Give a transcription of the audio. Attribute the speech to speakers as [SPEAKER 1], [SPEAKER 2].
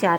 [SPEAKER 1] 4